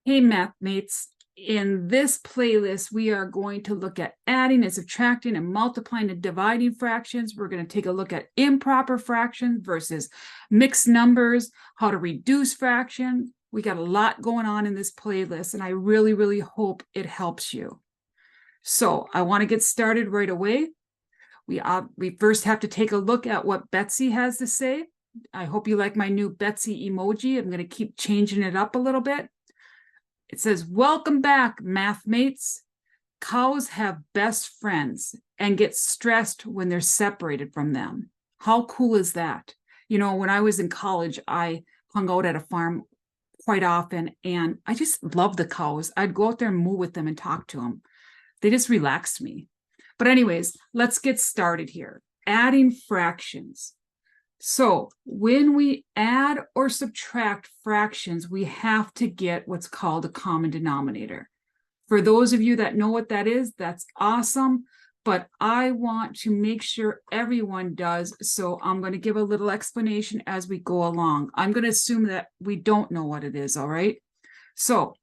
Hey, math mates. In this playlist, we are going to look at adding and subtracting and multiplying and dividing fractions. We're going to take a look at improper fractions versus mixed numbers, how to reduce fractions. We got a lot going on in this playlist, and I really, really hope it helps you. So I want to get started right away. We first have to take a look at what Betsy has to say. I hope you like my new Betsy emoji. I'm going to keep changing it up a little bit. It says, welcome back, math mates. Cows have best friends and get stressed when they're separated from them. How cool is that? You know, when I was in college, I hung out at a farm quite often, and I just loved the cows. I'd go out there and moo with them and talk to them. They just relaxed me. But anyways, let's get started here. Adding fractions. So when we add or subtract fractions, we have to get what's called a common denominator. For those of you that know what that is, that's awesome. But I want to make sure everyone does. So I'm going to give a little explanation as we go along. I'm going to assume that we don't know what it is, all right? So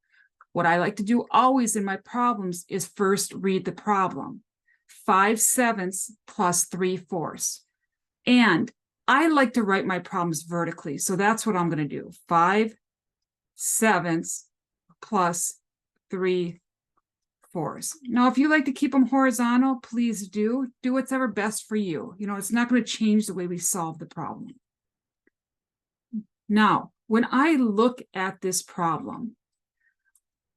what I like to do always in my problems is first read the problem. 5/7 plus 3/4. And I like to write my problems vertically, so that's what I'm going to do. 5/7 plus 3/4. Now, if you like to keep them horizontal, please do. Do what's ever best for you. You know, it's not going to change the way we solve the problem. Now, when I look at this problem,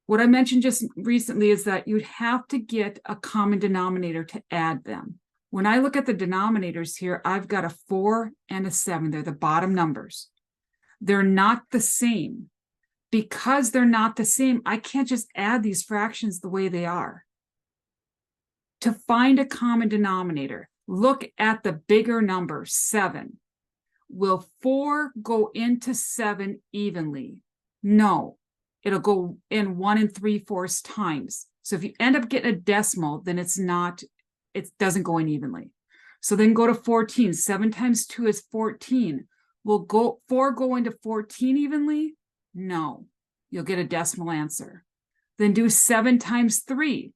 what I mentioned just recently is that you'd have to get a common denominator to add them. When I look at the denominators here, I've got a 4 and a 7. They're the bottom numbers. They're not the same. Because they're not the same, I can't just add these fractions the way they are. To find a common denominator, look at the bigger number, 7. Will 4 go into 7 evenly? No. It'll go in 1 3/4 times. So if you end up getting a decimal, then it doesn't go in evenly. So then go to 14. 7 times 2 is 14. Will 4 go into 14 evenly? No. You'll get a decimal answer. Then do 7 times 3.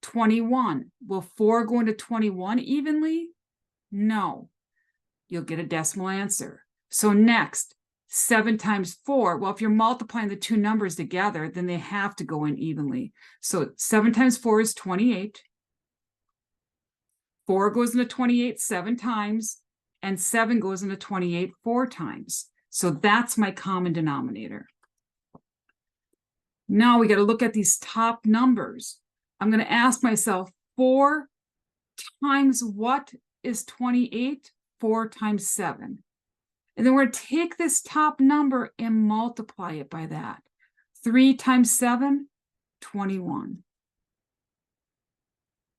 21. Will 4 go into 21 evenly? No. You'll get a decimal answer. So next, 7 times 4. Well, if you're multiplying the two numbers together, then they have to go in evenly. So 7 times 4 is 28. 4 goes into 28 7 times, and 7 goes into 28 4 times. So that's my common denominator. Now we got to look at these top numbers. I'm going to ask myself, 4 times what is 28? 4 times 7. And then we're going to take this top number and multiply it by that. 3 times 7, 21.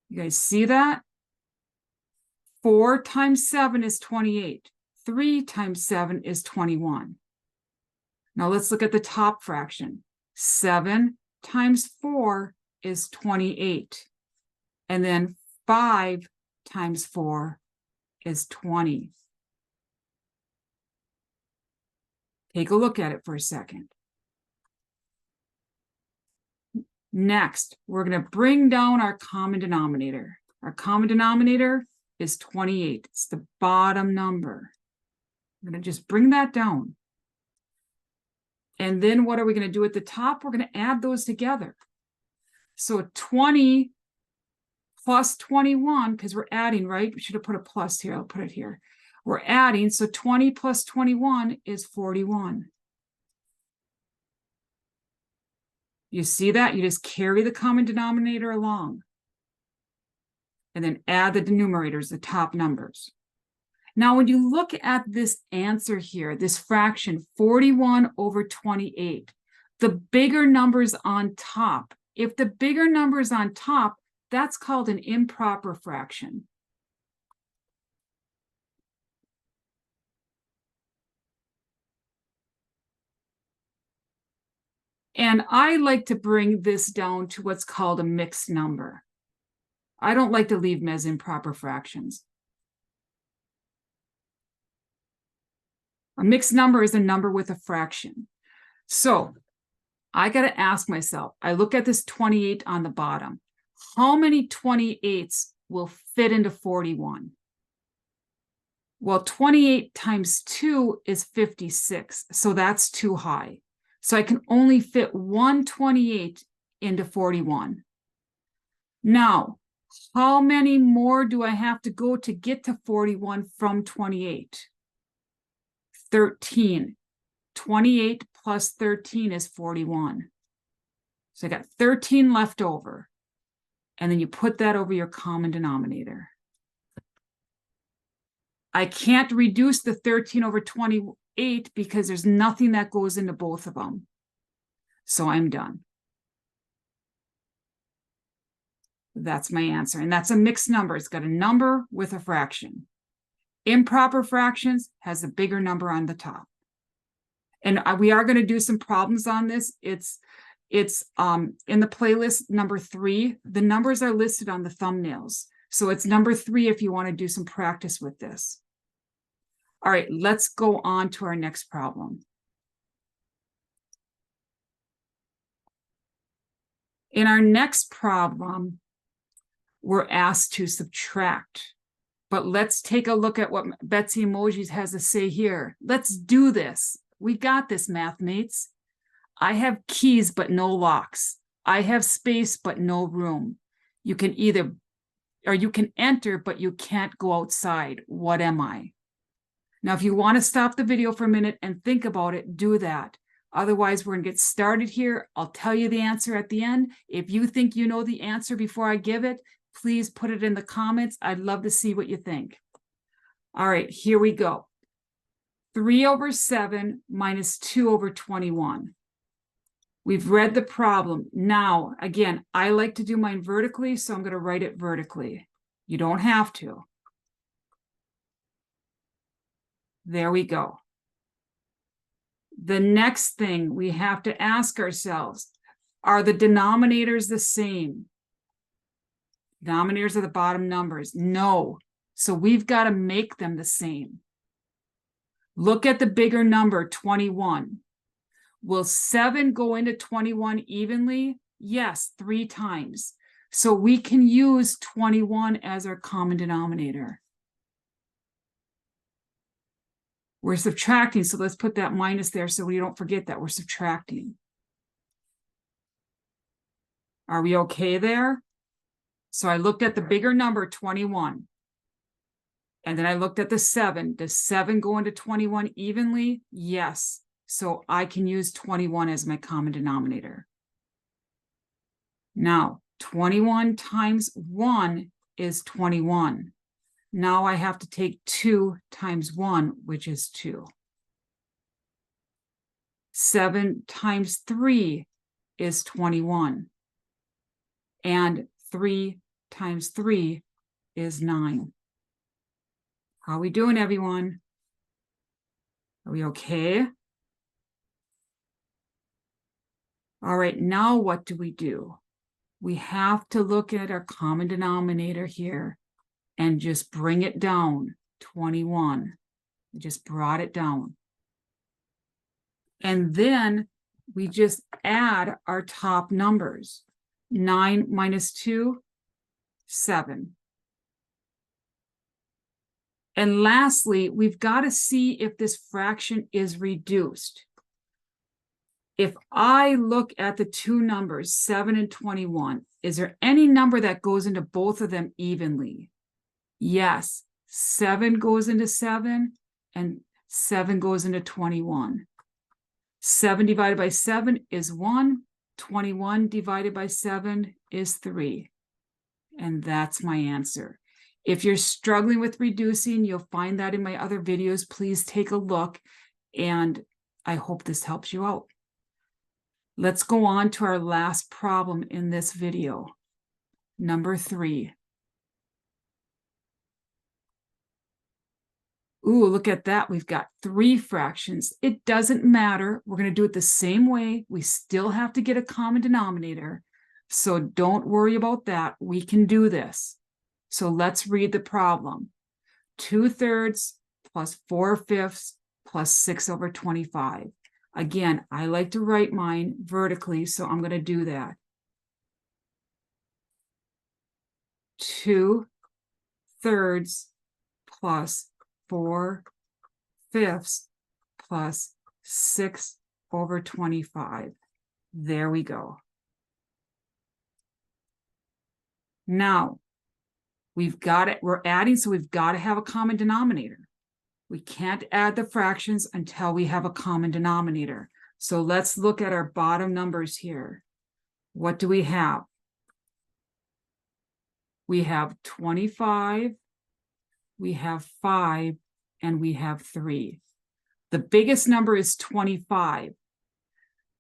You guys see that? 4 times 7 is 28. 3 times 7 is 21. Now let's look at the top fraction. 7 times 4 is 28. And then 5 times 4 is 20. Take a look at it for a second. Next, we're going to bring down our common denominator. Our common denominator is 28. It's the bottom number. I'm going to just bring that down. And then what are we going to do at the top? We're going to add those together. So 20 plus 21, because we're adding, right? We should have put a plus here. I'll put it here. We're adding, so 20 plus 21 is 41. You see that? You just carry the common denominator along. And then add the numerators, the top numbers. Now, when you look at this answer here, this fraction, 41 over 28, the bigger numbers on top, if the bigger number is on top, that's called an improper fraction. And I like to bring this down to what's called a mixed number. I don't like to leave them as improper fractions. A mixed number is a number with a fraction. So I got to ask myself, I look at this 28 on the bottom. How many 28s will fit into 41? Well, 28 times 2 is 56, so that's too high. So I can only fit one 28 into 41. Now, how many more do I have to go to get to 41 from 28? 13. 28 plus 13 is 41. So I got 13 left over. And then you put that over your common denominator. I can't reduce the 13 over 28 because there's nothing that goes into both of them. So I'm done. That's my answer. And that's a mixed number. It's got a number with a fraction. Improper fractions has a bigger number on the top. And we are going to do some problems on this. It's in the playlist number 3. The numbers are listed on the thumbnails. So it's number 3 if you want to do some practice with this. All right, let's go on to our next problem. In our next problem, we're asked to subtract. But let's take a look at what Betsy Emojis has to say here. Let's do this. We got this, math mates. I have keys, but no locks. I have space, but no room. You can enter, but you can't go outside. What am I? Now, if you want to stop the video for a minute and think about it, do that. Otherwise, we're going to get started here. I'll tell you the answer at the end. If you think you know the answer before I give it, please put it in the comments. I'd love to see what you think. All right, here we go. 3 over 7 minus 2 over 21. We've read the problem. Now, again, I like to do mine vertically, so I'm going to write it vertically. You don't have to. There we go. The next thing we have to ask ourselves, are the denominators the same? Denominators are the bottom numbers. No. So we've got to make them the same. Look at the bigger number, 21. Will 7 go into 21 evenly? Yes, 3 times. So we can use 21 as our common denominator. We're subtracting, so let's put that minus there so we don't forget that we're subtracting. Are we okay there? So I looked at the bigger number, 21. And then I looked at the 7. Does 7 go into 21 evenly? Yes. So I can use 21 as my common denominator. Now, 21 times 1 is 21. Now I have to take 2 times 1, which is 2. 7 times 3 is 21. And 3 times 3 is 9. How are we doing, everyone? Are we okay? All right, now what do? We have to look at our common denominator here and just bring it down, 21. We just brought it down. And then we just add our top numbers. 9 minus 2, 7. And lastly, we've got to see if this fraction is reduced. If I look at the two numbers, 7 and 21, is there any number that goes into both of them evenly? Yes, 7 goes into 7 and 7 goes into 21. 7 divided by 7 is 1. 21 divided by 7 is 3. And that's my answer. If you're struggling with reducing, you'll find that in my other videos. Please take a look, and I hope this helps you out. Let's go on to our last problem in this video, number 3. Ooh, look at that. We've got 3 fractions. It doesn't matter. We're going to do it the same way. We still have to get a common denominator. So don't worry about that. We can do this. So let's read the problem. 2/3 plus 4/5 plus 6 over 25. Again, I like to write mine vertically, so I'm going to do that. 2/3 plus 4/5 plus 6/25. There we go. Now, we've got it. We're adding, so we've got to have a common denominator. We can't add the fractions until we have a common denominator. So let's look at our bottom numbers here. What do we have? We have 25, we have 5, and we have 3. The biggest number is 25.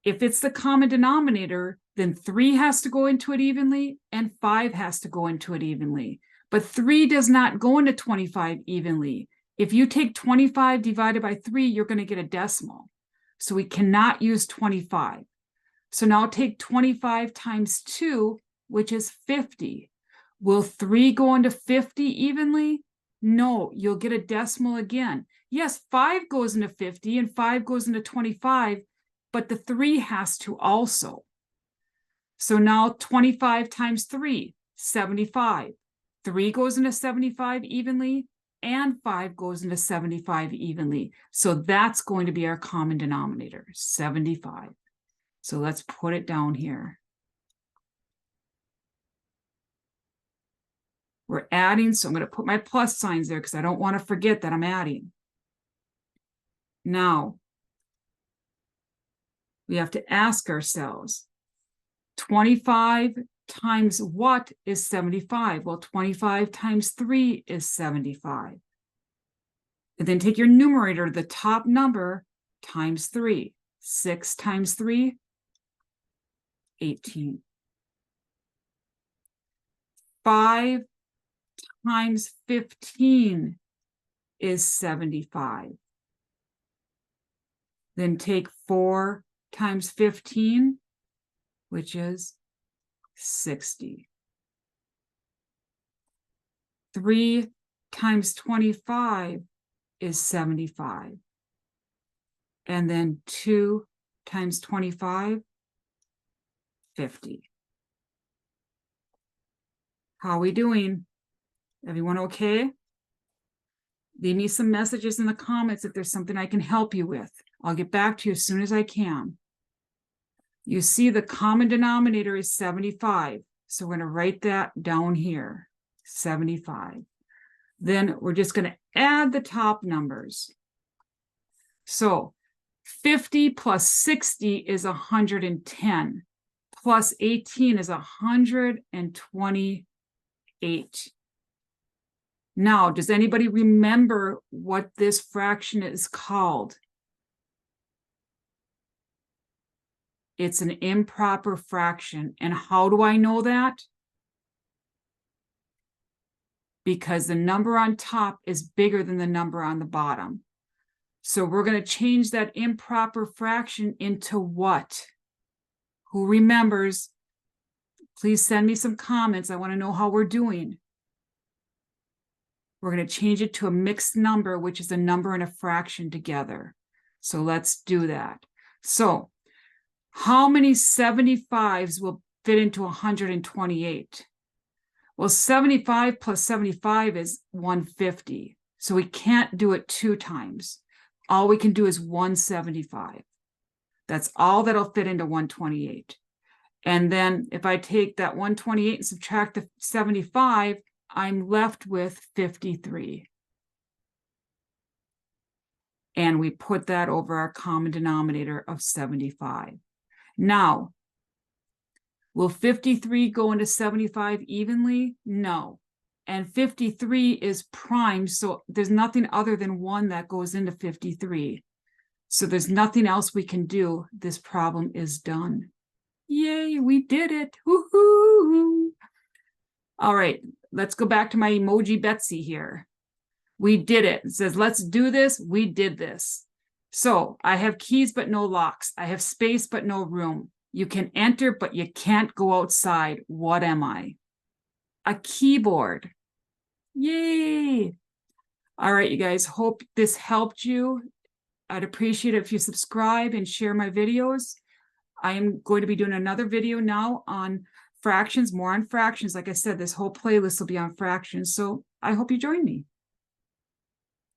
If it's the common denominator, then 3 has to go into it evenly and 5 has to go into it evenly. But 3 does not go into 25 evenly. If you take 25 divided by 3, you're going to get a decimal. So we cannot use 25. So now take 25 times 2, which is 50. Will 3 go into 50 evenly? No, you'll get a decimal again. Yes, 5 goes into 50 and 5 goes into 25, but the 3 has to also. So now 25 times 3, 75. 3 goes into 75 evenly, and 5 goes into 75 evenly. So that's going to be our common denominator, 75. So let's put it down here. We're adding, so I'm going to put my plus signs there because I don't want to forget that I'm adding. Now, we have to ask ourselves, 25 times what is 75? Well, 25 times 3 is 75. And then take your numerator, the top number, times 3. 6 times 3, 18. 5 times 15 is 75. Then take 4 times 15, which is 60. 3 times 25 is 75. And then 2 times 25, 50. How are we doing? Everyone okay? Leave me some messages in the comments if there's something I can help you with. I'll get back to you as soon as I can. You see the common denominator is 75. So we're going to write that down here, 75. Then we're just going to add the top numbers. So 50 plus 60 is 110. Plus 18 is 128. Now, does anybody remember what this fraction is called? It's an improper fraction. And how do I know that? Because the number on top is bigger than the number on the bottom. So we're going to change that improper fraction into what? Who remembers? Please send me some comments. I want to know how we're doing. We're going to change it to a mixed number, which is a number and a fraction together. So let's do that. So how many 75s will fit into 128? Well, 75 plus 75 is 150. So we can't do it 2 times. All we can do is 175. That's all that'll fit into 128. And then if I take that 128 and subtract the 75, I'm left with 53. And we put that over our common denominator of 75. Now, will 53 go into 75 evenly? No. And 53 is prime, so there's nothing other than 1 that goes into 53. So there's nothing else we can do. This problem is done. Yay, we did it. Woohoo! All right, let's go back to my emoji Betsy here. We did it. It says, let's do this. We did this. So I have keys, but no locks. I have space, but no room. You can enter, but you can't go outside. What am I? A keyboard. Yay. All right, you guys, hope this helped you. I'd appreciate it if you subscribe and share my videos. I am going to be doing another video now on fractions, more on fractions. Like I said, this whole playlist will be on fractions. So I hope you join me.